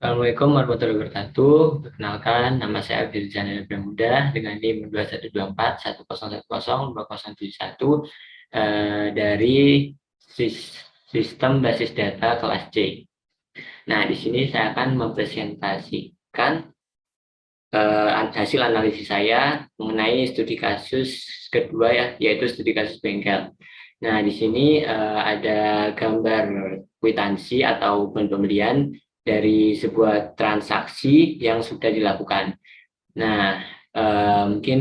Assalamualaikum warahmatullahi wabarakatuh. Perkenalkan, nama saya Firjan Muda dengan NIM 212410102071 dari Sistem Basis Data kelas C. Nah, di sini saya akan mempresentasikan hasil analisis saya mengenai studi kasus kedua ya, yaitu studi kasus bengkel. Nah, di sini ada gambar kwitansi atau pembelian dari sebuah transaksi yang sudah dilakukan. Nah, mungkin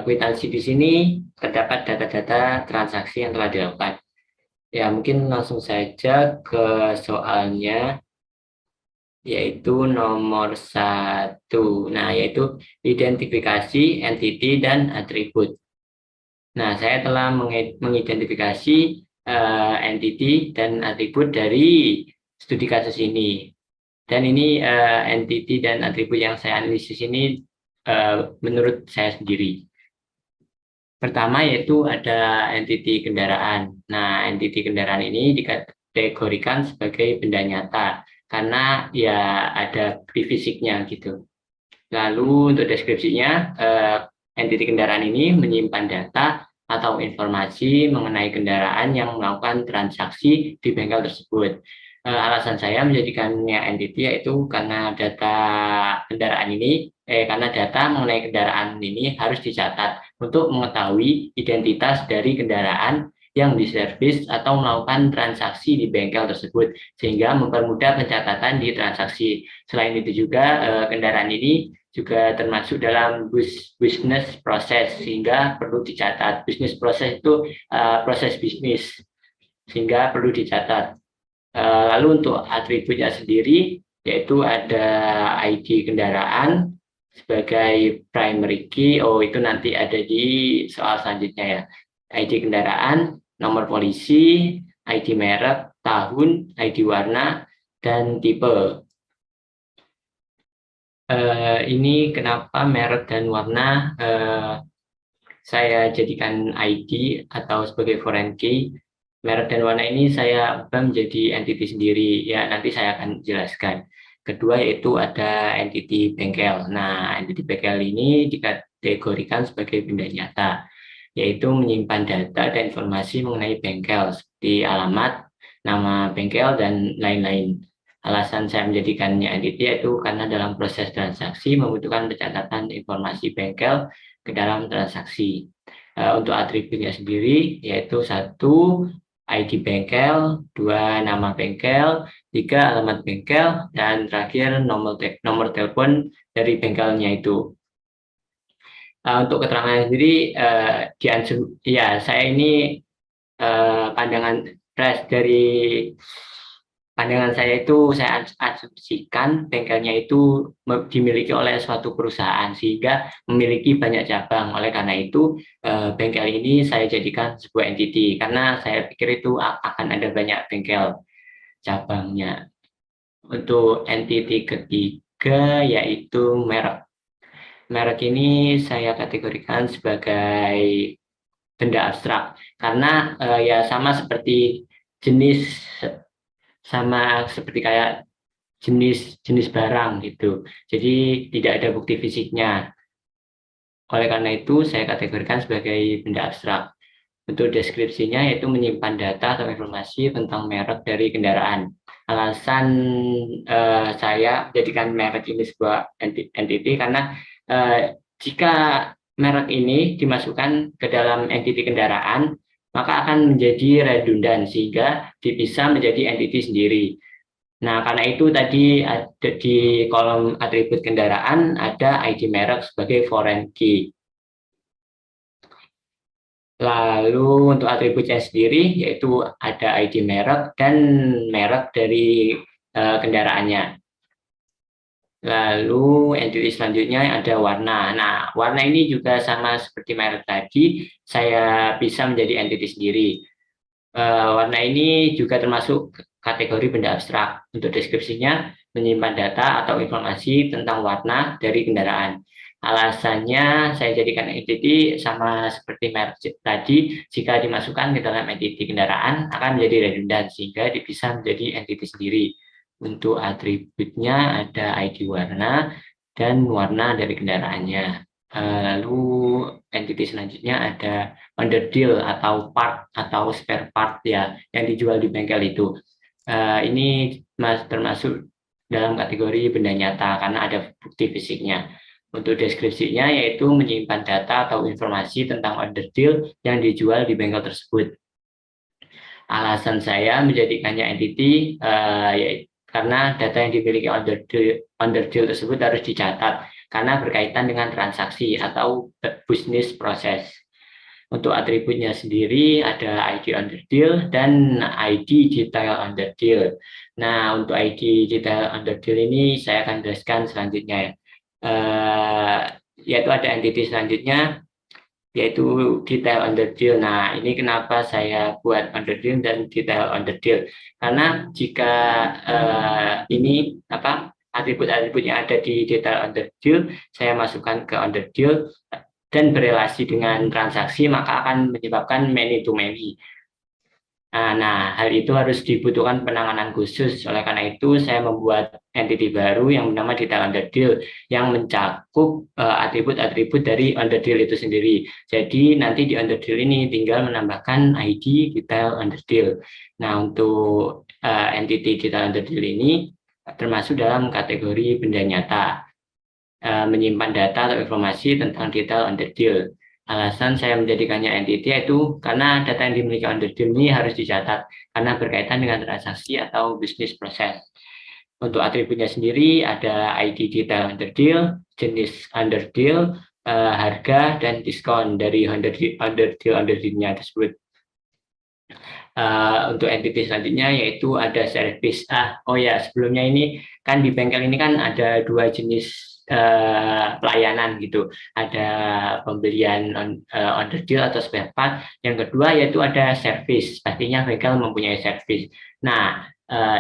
kwitansi di sini terdapat data-data transaksi yang telah dilakukan. Ya, mungkin langsung saja ke soalnya, yaitu nomor satu. Nah, yaitu identifikasi entiti dan atribut. Nah, saya telah mengidentifikasi entiti dan atribut dari studi kasus ini. Dan ini entiti dan atribut yang saya analisis ini menurut saya sendiri. Pertama yaitu ada entiti kendaraan. Nah, entiti kendaraan ini dikategorikan sebagai benda nyata karena ya ada di fisiknya gitu. Lalu untuk deskripsinya, entiti kendaraan ini menyimpan data atau informasi mengenai kendaraan yang melakukan transaksi di bengkel tersebut. Alasan saya menjadikannya entity yaitu karena data mengenai kendaraan ini harus dicatat untuk mengetahui identitas dari kendaraan yang diservis atau melakukan transaksi di bengkel tersebut, sehingga mempermudah pencatatan di transaksi. Selain itu juga kendaraan ini juga termasuk dalam business proses, sehingga perlu dicatat. Business proses itu proses bisnis, sehingga perlu dicatat. Lalu untuk atributnya sendiri, yaitu ada ID kendaraan sebagai primary key. Oh, itu nanti ada di soal selanjutnya ya. ID kendaraan, nomor polisi, ID merek, tahun, ID warna, dan tipe. Ini kenapa merek dan warna saya jadikan ID atau sebagai foreign key. Merek dan warna ini saya ubah menjadi entity sendiri. Ya, nanti saya akan jelaskan. Kedua yaitu ada entity bengkel. Nah, entity bengkel ini dikategorikan sebagai benda nyata, yaitu menyimpan data dan informasi mengenai bengkel seperti alamat, nama bengkel, dan lain-lain. Alasan saya menjadikannya entity yaitu karena dalam proses transaksi membutuhkan pencatatan informasi bengkel ke dalam transaksi. Untuk atributnya sendiri yaitu satu ID bengkel, dua nama bengkel, tiga alamat bengkel, dan terakhir nomor telepon dari bengkelnya itu. Untuk keterangan sendiri ya saya ini pandangan dari pandangan saya itu saya asumsikan bengkelnya itu dimiliki oleh suatu perusahaan sehingga memiliki banyak cabang. Oleh karena itu bengkel ini saya jadikan sebuah entity karena saya pikir itu akan ada banyak bengkel cabangnya. Untuk entity ketiga yaitu merek. Merek ini saya kategorikan sebagai benda abstrak karena ya sama seperti kayak jenis barang gitu. Jadi tidak ada bukti fisiknya. Oleh karena itu saya kategorikan sebagai benda abstrak. Untuk deskripsinya yaitu menyimpan data atau informasi tentang merek dari kendaraan. Alasan saya jadikan merek ini sebuah entity karena jika merek ini dimasukkan ke dalam entity kendaraan, maka akan menjadi redundan sehingga bisa menjadi entity sendiri. Nah, karena itu tadi ada di kolom atribut kendaraan ada ID merek sebagai foreign key. Lalu untuk atributnya sendiri yaitu ada ID merek dan merek dari kendaraannya. Lalu entity selanjutnya ada warna. Nah, warna ini juga sama seperti merek tadi, saya bisa menjadi entity sendiri. Warna ini juga termasuk kategori benda abstrak. Untuk deskripsinya, menyimpan data atau informasi tentang warna dari kendaraan. Alasannya saya jadikan entity sama seperti merek tadi, jika dimasukkan ke dalam entity kendaraan akan menjadi redundant sehingga bisa menjadi entity sendiri. Untuk atributnya ada ID warna dan warna dari kendaraannya. Lalu entity selanjutnya ada underdeal atau part atau spare part ya yang dijual di bengkel itu. Ini termasuk dalam kategori benda nyata karena ada bukti fisiknya. Untuk deskripsinya yaitu menyimpan data atau informasi tentang underdeal yang dijual di bengkel tersebut. Alasan saya menjadikannya entity yaitu karena data yang dimiliki underdeal tersebut harus dicatat karena berkaitan dengan transaksi atau bisnis proses. Untuk atributnya sendiri ada ID underdeal dan ID detail underdeal. Nah, untuk ID detail underdeal ini saya akan jelaskan selanjutnya ya. Yaitu ada entity selanjutnya yaitu detail underdeal. Nah, ini kenapa saya buat underdeal dan detail underdeal. Karena jika ini atribut-atribut yang ada di detail underdeal, saya masukkan ke underdeal dan berelasi dengan transaksi, maka akan menyebabkan many to many. Nah, hal itu harus dibutuhkan penanganan khusus. Oleh karena itu, saya membuat entity baru yang bernama detail underdeal yang mencakup atribut-atribut dari underdeal itu sendiri. Jadi nanti di underdeal ini tinggal menambahkan ID detail underdeal. Nah, untuk entity detail underdeal ini termasuk dalam kategori benda nyata, menyimpan data atau informasi tentang detail underdeal. Alasan saya menjadikannya entity itu karena data yang dimiliki underdeal ini harus dicatat karena berkaitan dengan transaksi atau bisnis proses. Untuk atributnya sendiri ada ID detail underdeal, jenis underdeal, harga dan diskon dari underdeal-nya tersebut. Untuk entity selanjutnya yaitu ada service. Oh ya, sebelumnya ini kan di bengkel ini kan ada dua jenis pelayanan gitu. Ada pembelian underdeal atau spare part. Yang kedua yaitu ada service. Pastinya bengkel mempunyai service. Nah,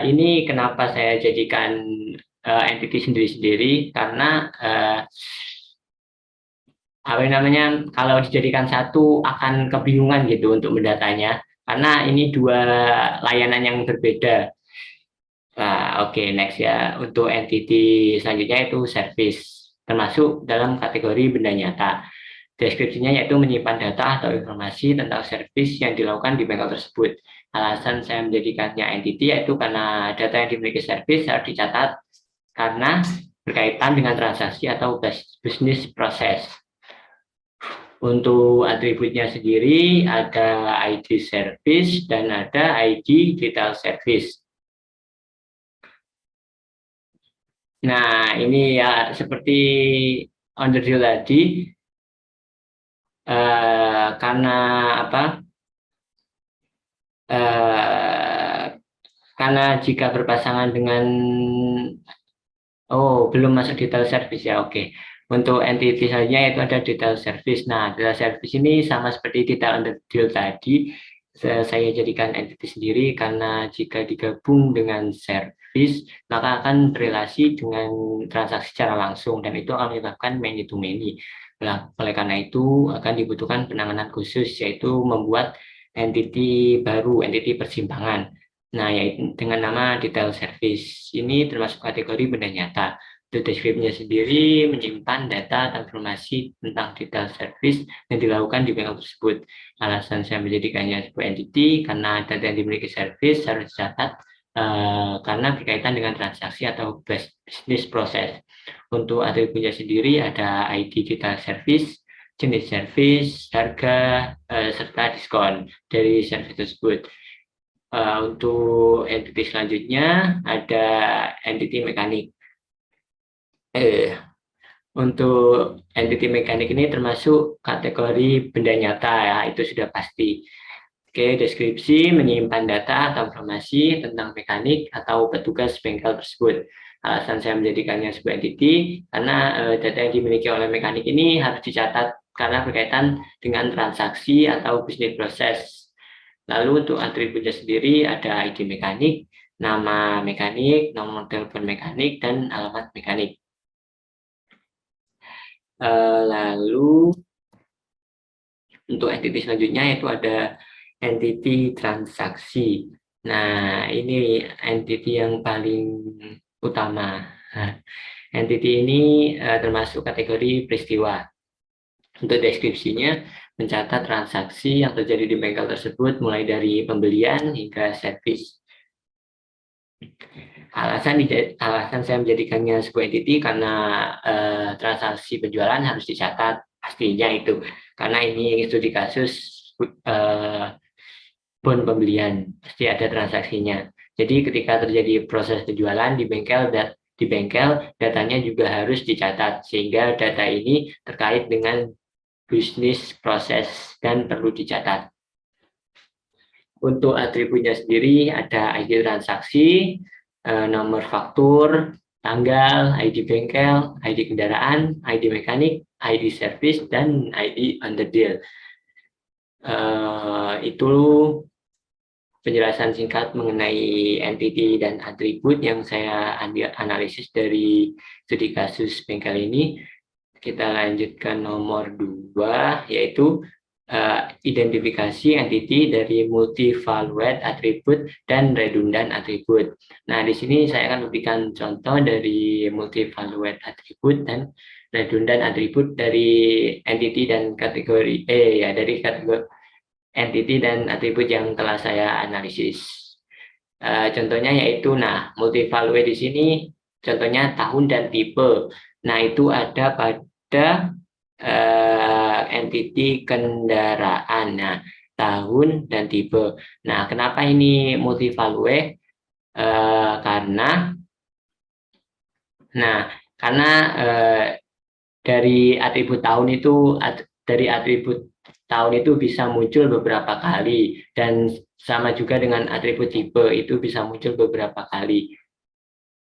ini kenapa saya jadikan entity sendiri-sendiri karena apa namanya, kalau dijadikan satu akan kebingungan gitu untuk mendatanya karena ini dua layanan yang berbeda. Nah, oke, next ya. Untuk entity selanjutnya itu service, termasuk dalam kategori benda nyata. Deskripsinya yaitu menyimpan data atau informasi tentang service yang dilakukan di bengkel tersebut. Alasan saya menjadikannya entity yaitu karena data yang dimiliki service harus dicatat karena berkaitan dengan transaksi atau bisnis proses. Untuk atributnya sendiri ada ID service dan ada ID detail service. Nah, ini ya seperti underdeal tadi, karena apa? Eh, karena jika berpasangan dengan belum masuk detail service ya, oke. Untuk entity selanjutnya itu ada detail service. Nah, detail service ini sama seperti detail underdeal tadi, saya jadikan entity sendiri karena jika digabung dengan service, maka akan berrelasi dengan transaksi secara langsung dan itu akan menyebabkan many to many. Oleh karena itu akan dibutuhkan penanganan khusus yaitu membuat entity baru, entity persimpangan. Nah, yaitu dengan nama detail service. Ini termasuk kategori benda nyata. Untuk deskripsinya sendiri menyimpan data dan informasi tentang detail service yang dilakukan di bengkel tersebut. Alasan saya menjadikannya sebuah entity karena data yang dimiliki service harus dicatat karena berkaitan dengan transaksi atau bisnis proses. Untuk atributnya sendiri ada ID detail service, jenis service, harga, serta diskon dari service tersebut. Untuk entity selanjutnya ada entity mekanik. Untuk entity mekanik ini termasuk kategori benda nyata ya, itu sudah pasti. Oke, deskripsi menyimpan data atau informasi tentang mekanik atau petugas bengkel tersebut. Alasan saya menjadikannya sebuah entity karena data yang dimiliki oleh mekanik ini harus dicatat karena berkaitan dengan transaksi atau bisnis proses. Lalu untuk atributnya sendiri ada ID mekanik, nama mekanik, nomor telepon mekanik, dan alamat mekanik. Lalu untuk entity selanjutnya yaitu ada entity transaksi. Nah, ini entity yang paling utama. Nah, entity ini termasuk kategori peristiwa. Untuk deskripsinya, mencatat transaksi yang terjadi di bengkel tersebut mulai dari pembelian hingga servis. Alasan saya menjadikannya sebuah entity karena transaksi penjualan harus dicatat, pastinya itu. Karena ini studi kasus eh, pun pembelian, pasti ada transaksinya. Jadi ketika terjadi proses penjualan di bengkel datanya juga harus dicatat, sehingga data ini terkait dengan bisnis proses dan perlu dicatat. Untuk atributnya sendiri ada ID transaksi, nomor faktur, tanggal, ID bengkel, ID kendaraan, ID mekanik, ID service, dan ID on the deal. Itu penjelasan singkat mengenai entity dan atribut yang saya ambil analisis dari studi kasus bengkel ini. Kita lanjutkan nomor 2, yaitu identifikasi entity dari multi-valued atribut dan redundant atribut. Nah, di sini saya akan memberikan contoh dari multi-valued atribut dan redundant atribut dari entity dan kategori dari kategori entity dan atribut yang telah saya analisis. Contohnya yaitu, multi-value di sini contohnya tahun dan tipe. Nah, itu ada pada entity kendaraan. Nah, tahun dan tipe. Nah, kenapa ini multi-value? Karena, nah, karena dari atribut tahun itu dari atribut tahun itu bisa muncul beberapa kali, dan sama juga dengan atribut tipe itu bisa muncul beberapa kali.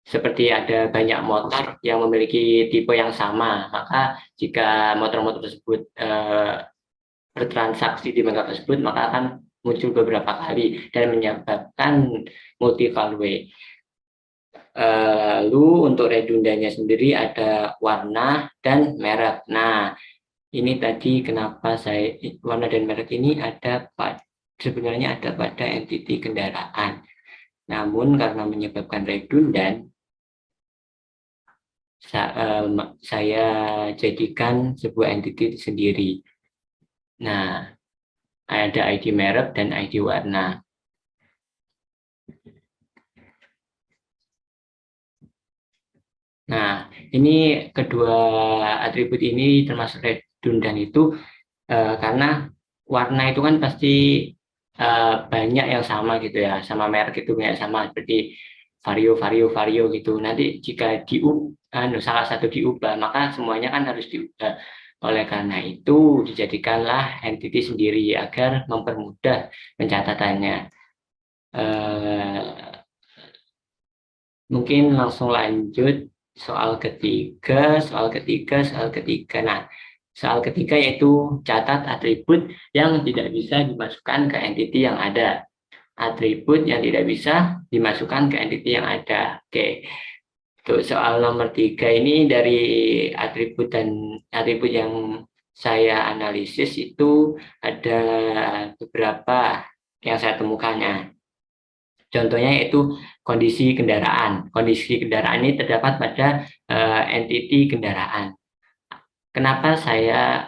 Seperti ada banyak motor yang memiliki tipe yang sama, maka jika motor-motor tersebut bertransaksi di bengkel tersebut, maka akan muncul beberapa kali dan menyebabkan multi value. Lalu untuk redundannya sendiri ada warna dan merek. Nah, ini tadi kenapa saya warna dan merek ini sebenarnya ada pada entity kendaraan. Namun karena menyebabkan redundan, saya jadikan sebuah entity sendiri. Nah, ada ID merek dan ID warna. Nah, ini kedua atribut ini termasuk redundan itu karena warna itu kan pasti banyak yang sama gitu ya, sama merek itu banyak sama, seperti vario gitu. Nanti jika salah satu diubah, maka semuanya kan harus diubah. Oleh karena itu dijadikanlah entity sendiri agar mempermudah pencatatannya. Eh, Mungkin langsung lanjut soal ketiga. Nah, soal ketiga yaitu catat atribut yang tidak bisa dimasukkan ke entity yang ada. Atribut yang tidak bisa dimasukkan ke entity yang ada. Oke. Untuk soal nomor 3 ini dari atribut yang saya analisis itu ada beberapa yang saya temukannya. Contohnya yaitu kondisi kendaraan. Kondisi kendaraan ini terdapat pada entity kendaraan. Kenapa saya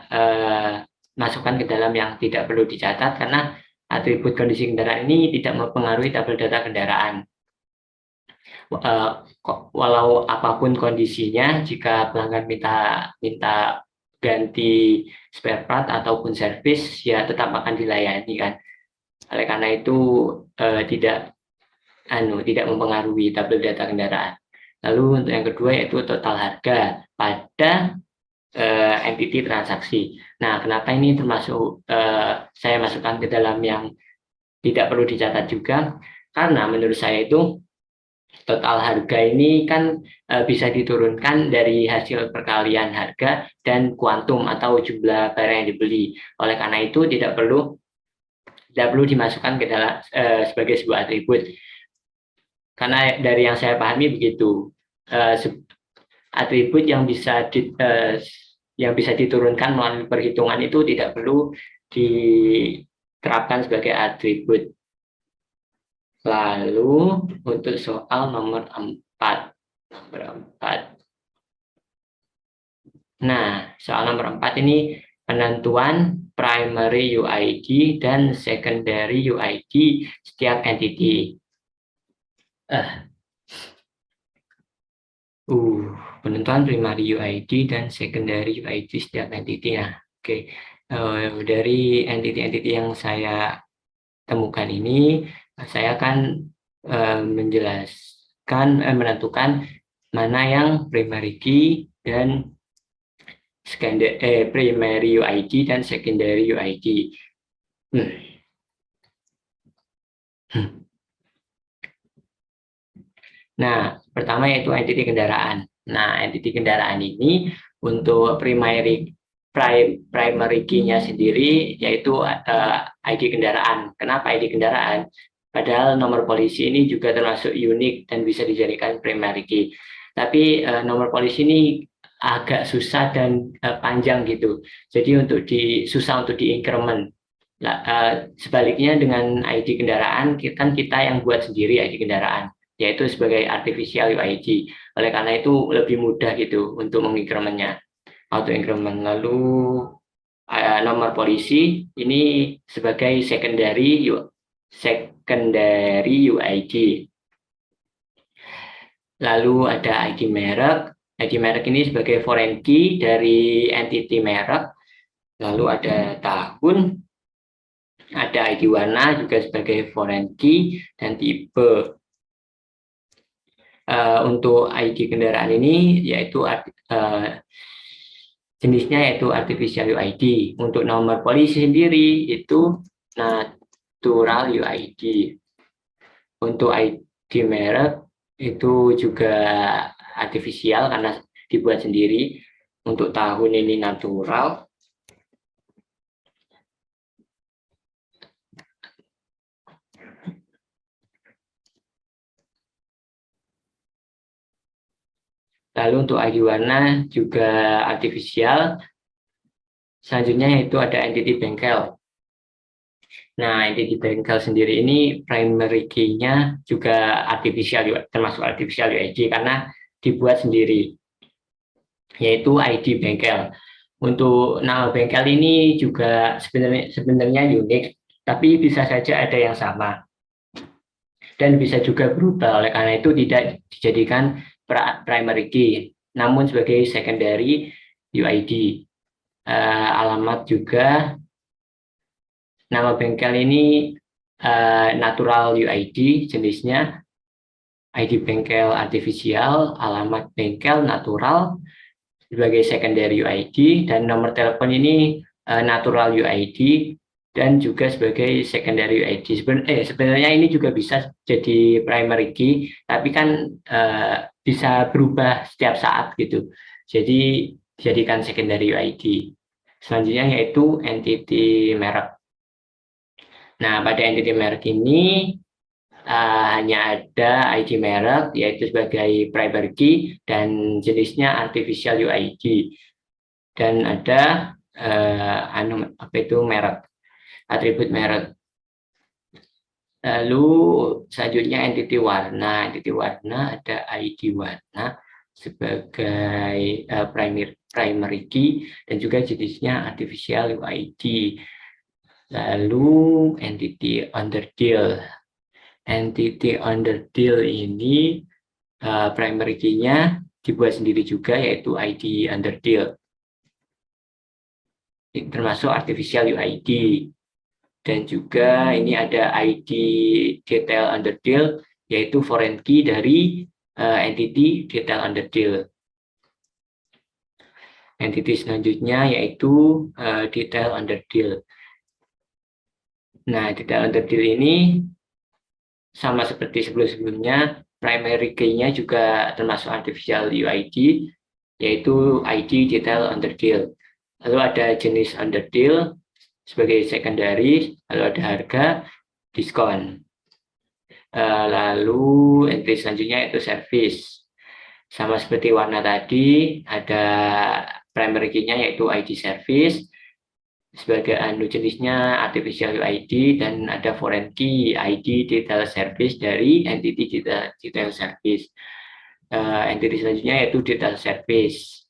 masukkan ke dalam yang tidak perlu dicatat? Karena atribut kondisi kendaraan ini tidak mempengaruhi tabel data kendaraan. Walau apapun kondisinya, jika pelanggan minta ganti spare part ataupun servis, ya tetap akan dilayani kan. Oleh karena itu tidak mempengaruhi tabel data kendaraan. Lalu untuk yang kedua yaitu total harga pada entity transaksi. Nah, kenapa ini termasuk saya masukkan ke dalam yang tidak perlu dicatat juga? Karena menurut saya itu total harga ini kan bisa diturunkan dari hasil perkalian harga dan kuantum atau jumlah barang yang dibeli. Oleh karena itu tidak perlu dimasukkan ke dalam sebagai sebuah atribut. Karena dari yang saya pahami begitu, atribut yang bisa diturunkan melalui perhitungan itu tidak perlu diterapkan sebagai atribut. Lalu untuk soal nomor 4. Nah, soal nomor 4 ini penentuan primary UID dan secondary UID setiap entity. Penentuan primary UID dan secondary UID setiap entity. Nah, oke. Dari entity-entity yang saya temukan ini, saya akan menentukan mana yang primary key dan primary UID dan secondary UID. Nah, pertama yaitu entity kendaraan. Nah, entity kendaraan ini untuk primary key-nya sendiri yaitu ID kendaraan. Kenapa ID kendaraan? Padahal nomor polisi ini juga termasuk unik dan bisa dijadikan primary key. Tapi nomor polisi ini agak susah dan panjang gitu. Jadi susah untuk di-increment. Sebaliknya dengan ID kendaraan, kan kita yang buat sendiri ID kendaraan, yaitu sebagai artificial UID. Oleh karena itu lebih mudah gitu untuk mengincrementnya, auto increment. Lalu nomor polisi ini sebagai secondary UID. Lalu ada ID merek. ID merek ini sebagai foreign key dari entity merek. Lalu ada tahun, ada ID warna juga sebagai foreign key dan tipe. Untuk ID kendaraan ini yaitu jenisnya yaitu artificial UID. Untuk nomor polisi sendiri itu natural UID. Untuk ID merek itu juga artifisial karena dibuat sendiri. Untuk tahun ini natural. Lalu untuk ID warna juga artifisial. Selanjutnya yaitu ada entity bengkel. Nah, entity bengkel sendiri ini primary key-nya juga artificial, termasuk artificial UID karena dibuat sendiri, yaitu ID bengkel. Untuk nama bengkel ini juga sebenarnya unik, tapi bisa saja ada yang sama dan bisa juga berubah. Oleh karena itu tidak dijadikan primary key, namun sebagai secondary UID. Alamat juga, nama bengkel ini natural UID jenisnya, ID bengkel artifisial, alamat bengkel natural sebagai secondary UID, dan nomor telepon ini natural UID dan juga sebagai secondary UID. Sebenarnya ini juga bisa jadi primary key, tapi kan bisa berubah setiap saat gitu. Jadi dijadikan secondary UID. Selanjutnya yaitu entity merek. Nah, pada entity merek ini hanya ada ID merek, yaitu sebagai primary key dan jenisnya artificial UID. Dan ada merek, atribut merek. Lalu selanjutnya entity warna. Entity warna ada ID warna sebagai primary key dan juga jenisnya artificial UID. Lalu entity underdeal. Entity underdeal ini primary key-nya dibuat sendiri juga, yaitu ID underdeal. Termasuk artificial UID. Dan juga ini ada ID detail underdeal, yaitu foreign key dari entity detail underdeal. Entity selanjutnya yaitu detail underdeal. Nah, detail underdeal ini sama seperti sebelum-sebelumnya, primary key-nya juga termasuk artificial UID, yaitu ID detail underdeal. Lalu ada jenis underdeal sebagai secondary, lalu ada harga, diskon. Lalu entry selanjutnya itu service. Sama seperti warna tadi, ada primary key-nya yaitu ID service, sebagai jenisnya artificial UID, dan ada foreign key ID detail service dari entity detail service. Entity selanjutnya yaitu detail service.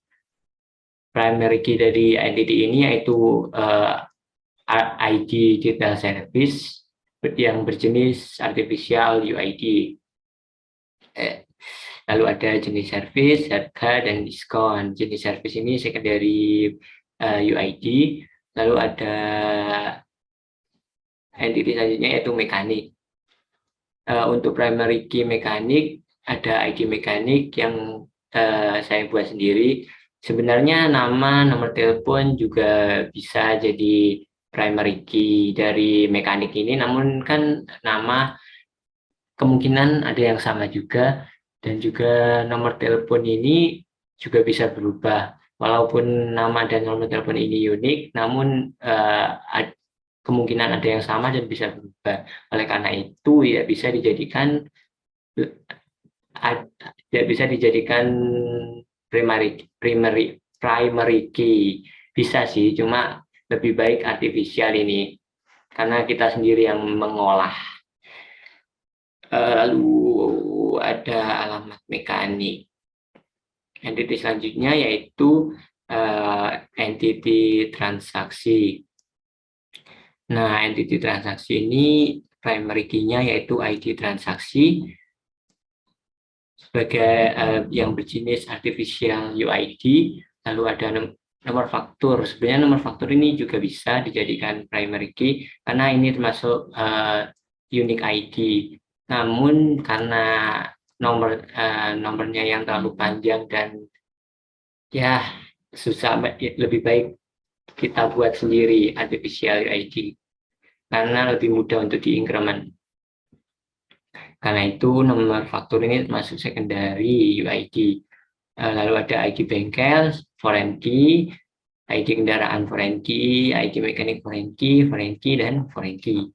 Primary key dari entity ini yaitu ID detail service yang berjenis artificial UID. Lalu ada jenis service, harga, dan diskon. Jenis service ini secondary UID. Lalu ada entity selanjutnya yaitu mekanik. Untuk primary key mekanik, ada ID mekanik yang saya buat sendiri. Sebenarnya nama, nomor telepon juga bisa jadi primary key dari mekanik ini, namun kan nama kemungkinan ada yang sama juga, dan juga nomor telepon ini juga bisa berubah. Walaupun nama dan nomor telepon ini unik, namun kemungkinan ada yang sama dan bisa berubah. Oleh karena itu ya bisa dijadikan primary key. Bisa sih, cuma lebih baik artificial ini karena kita sendiri yang mengolah. Lalu ada alamat mekanik. Entity selanjutnya yaitu entity transaksi. Nah, entity transaksi ini primary key-nya yaitu ID transaksi sebagai yang berjenis artificial UID. Lalu ada nomor faktur. Sebenarnya nomor faktur ini juga bisa dijadikan primary key karena ini termasuk unique ID. Namun karena nomornya yang terlalu panjang dan ya susah, lebih baik kita buat sendiri artificial UID karena lebih mudah untuk diincrement. Karena itu nomor faktur ini masuk secondary UID. Lalu ada ID bengkel, foreign key, ID kendaraan foreign key, ID mekanik foreign key, dan foreign key.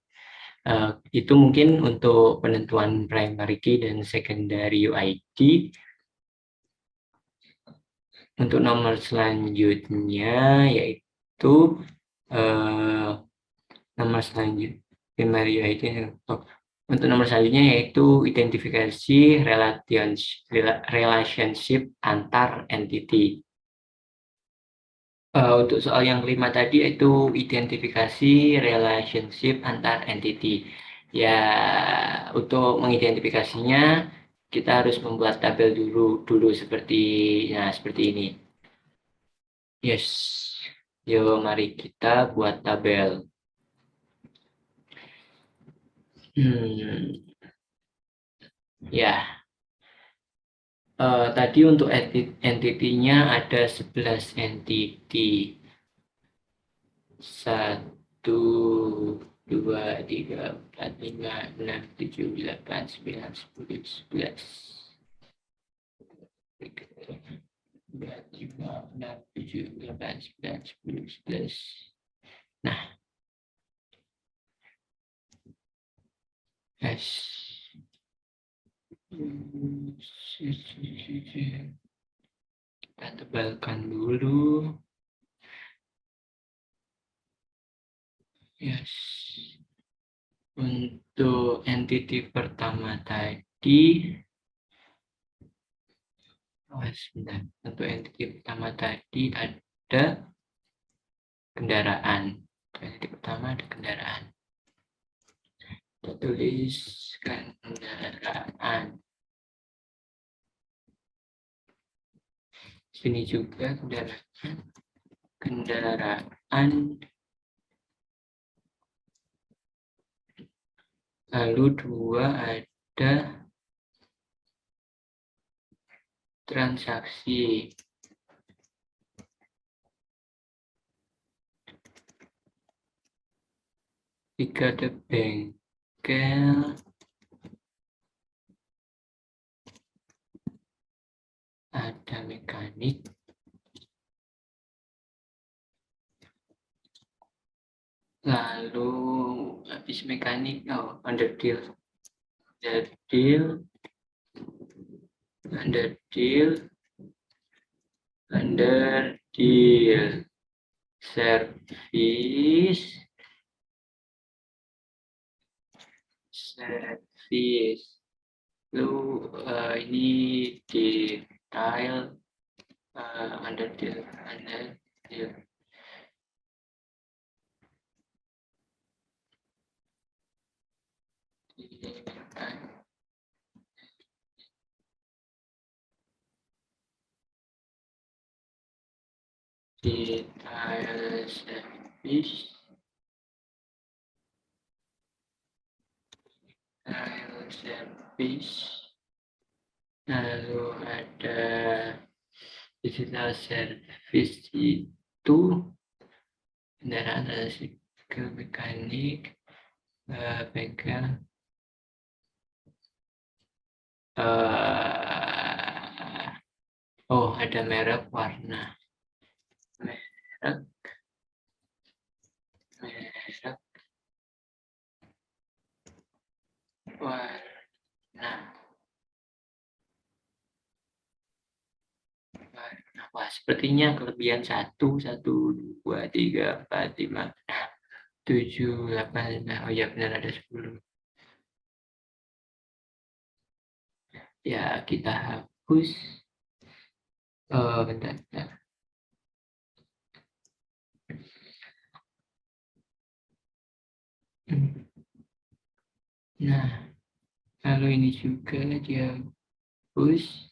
Itu mungkin untuk penentuan primary key dan secondary UID. Untuk nomor selanjutnya yaitu nomor selanjutnya primary UID. Untuk nomor selanjutnya yaitu identifikasi relationship antar entity. Untuk soal yang kelima tadi yaitu identifikasi relationship antar entity. Ya, untuk mengidentifikasinya kita harus membuat tabel dulu seperti ini. Yes. Yuk mari kita buat tabel. Ya. Tadi untuk entity-nya ada 11 entity. 1, 2, 3, 4, 5, 6, 7, 8, 9, 10, 11. 2, 3, 4, 5, 6, 7, 8, 9, 10, 11. Nah, guys. Kita tebalkan dulu. Yes. Untuk entity pertama tadi, untuk entity pertama tadi ada kendaraan. Entity pertama ada kendaraan. Kita tuliskan kendaraan. Sini juga kendaraan. Lalu 2 ada transaksi. 3 ada bengkel. Ada mekanik. Lalu habis mekanik, under deal. Under deal. service, lalu ini detail, underdetail, detail service, lalu ada digital service itu kendaraan ke mekanik, bengkel, oh ada merek, warna, merek, warna. Wah, sepertinya kelebihan 1, 2, 3, 4, 5, 7, 8, oh ya benar ada 10. Ya, kita hapus. Bentar. Nah, kalau ini juga dihapus.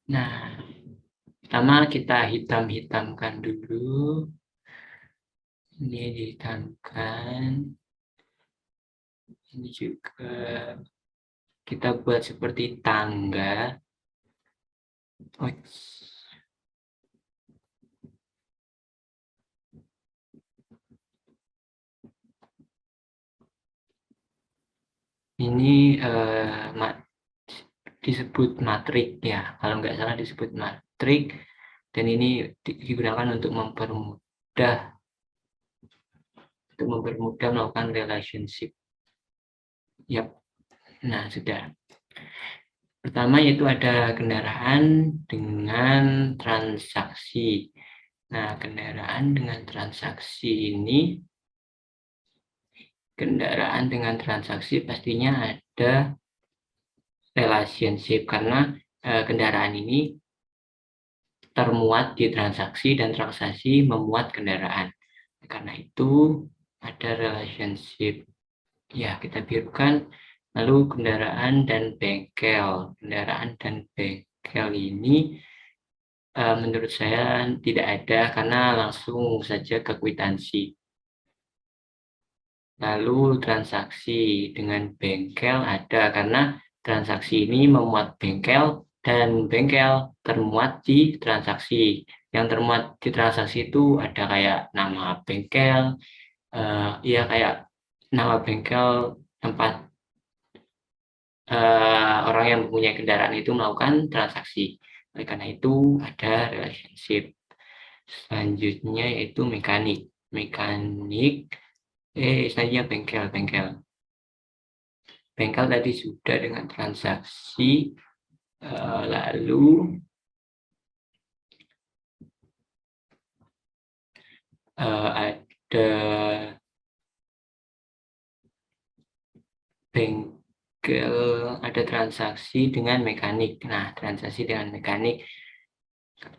Nah, pertama kita hitam-hitamkan dulu. Ini dihitamkan. Ini juga kita buat seperti tangga. Ini disebut matrik ya, kalau nggak salah disebut matrik, dan ini digunakan untuk mempermudah melakukan relationship. Yap. Nah, sudah. Pertama yaitu ada kendaraan dengan transaksi. Nah, kendaraan dengan transaksi ini, pastinya ada relationship karena kendaraan ini termuat di transaksi dan transaksi memuat kendaraan. Karena itu ada relationship. Ya, kita biarkan. Lalu kendaraan dan bengkel. Kendaraan dan bengkel ini menurut saya tidak ada karena langsung saja ke kwitansi. Lalu transaksi dengan bengkel ada karena transaksi ini memuat bengkel dan bengkel termuat di transaksi. Yang termuat di transaksi itu ada kayak nama bengkel, ya kayak nama bengkel tempat orang yang mempunyai kendaraan itu melakukan transaksi. Oleh karena itu ada relationship. Selanjutnya yaitu mekanik. Selanjutnya bengkel. Bengkel tadi sudah dengan transaksi. Lalu ada bengkel, ada transaksi dengan mekanik. Nah, transaksi dengan mekanik,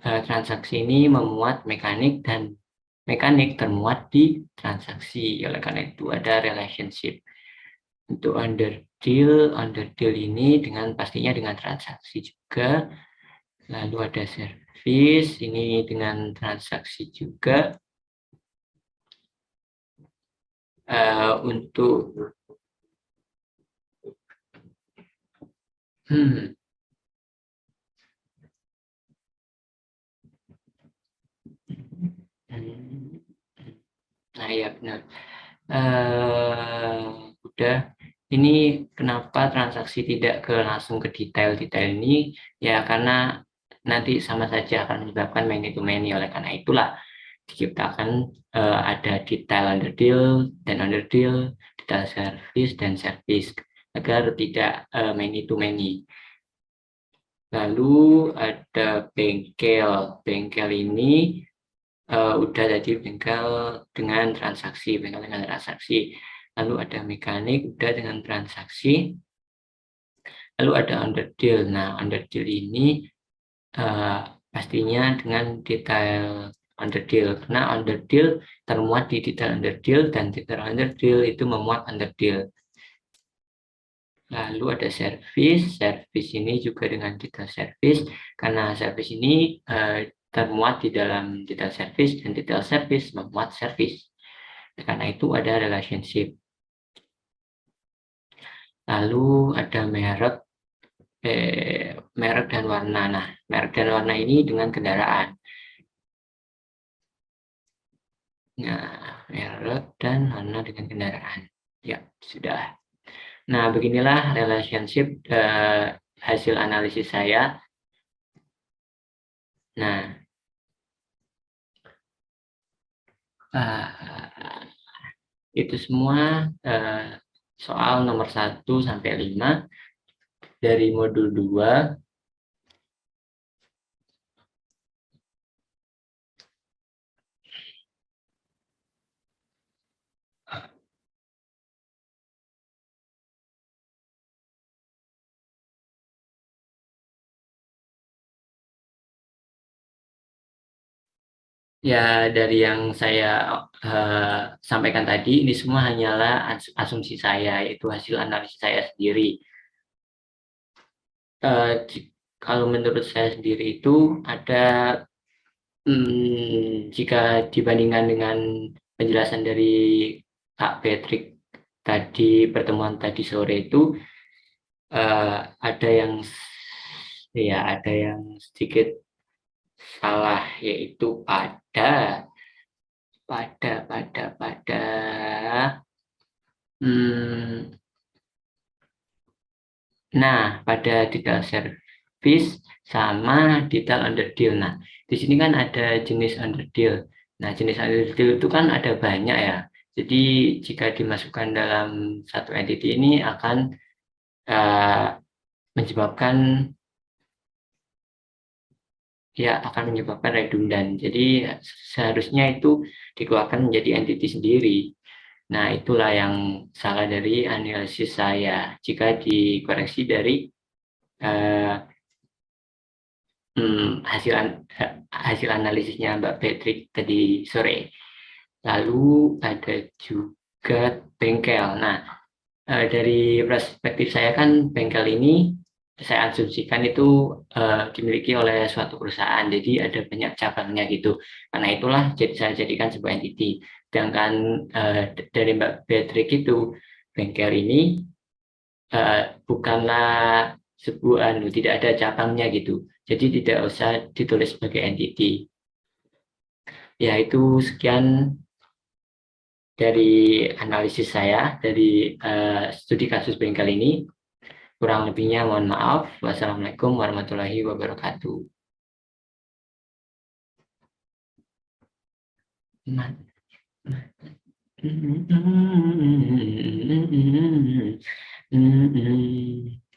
transaksi ini memuat mekanik dan mekanik termuat di transaksi. Oleh karena itu ada relationship. Untuk underdeal ini pastinya dengan transaksi juga. Lalu ada service, ini dengan transaksi juga. Untuk nah ya benar. Udah. Ini kenapa transaksi tidak langsung ke detail-detail ini? Ya karena nanti sama saja akan menyebabkan many to many. Oleh karena itulah diciptakan ada detail underdeal dan underdeal, detail service dan service agar tidak many to many. Lalu ada bengkel. Bengkel ini udah tadi bengkel dengan transaksi, bengkel dengan transaksi. Lalu ada mekanik, udah dengan transaksi. Lalu ada underdeal. Nah, underdeal ini pastinya dengan detail underdeal. Karena underdeal termuat di detail underdeal dan detail underdeal itu memuat underdeal. Lalu ada service. Service ini juga dengan detail service. Karena service ini termuat di dalam detail service dan detail service memuat service. Karena itu ada relationship. Lalu ada merek dan warna. Nah, merek dan warna ini dengan kendaraan. Nah, merek dan warna dengan kendaraan. Ya, sudah. Nah, beginilah relationship hasil analisis saya. Nah, itu semua soal nomor 1 sampai 5 dari modul 2. Ya, dari yang saya sampaikan tadi, ini semua hanyalah asumsi saya, yaitu hasil analisis saya sendiri. Kalau menurut saya sendiri itu ada, jika dibandingkan dengan penjelasan dari Kak Patrick tadi, pertemuan tadi sore itu, ada yang sedikit salah, yaitu pada hmm, pada detail service sama detail underdeal. Nah, di sini kan ada jenis underdeal. Nah, jenis underdeal itu kan ada banyak ya. Jadi jika dimasukkan dalam satu entity ini akan menyebabkan redundan. Jadi seharusnya itu dikeluarkan menjadi entity sendiri. Nah, itulah yang salah dari analisis saya. Jika dikoreksi dari eh, hasil analisisnya Mbak Patrick tadi sore. Lalu ada juga bengkel. Nah, dari perspektif saya kan bengkel ini saya asumsikan itu dimiliki oleh suatu perusahaan, jadi ada banyak cabangnya gitu. Karena itulah saya jadikan sebuah entity. Sedangkan dari Mbak Patrick itu bengkel ini bukanlah sebuah tidak ada cabangnya gitu. Jadi tidak usah ditulis sebagai entity. Ya, itu sekian dari analisis saya dari studi kasus bengkel ini. Kurang lebihnya mohon maaf. Wassalamualaikum warahmatullahi wabarakatuh.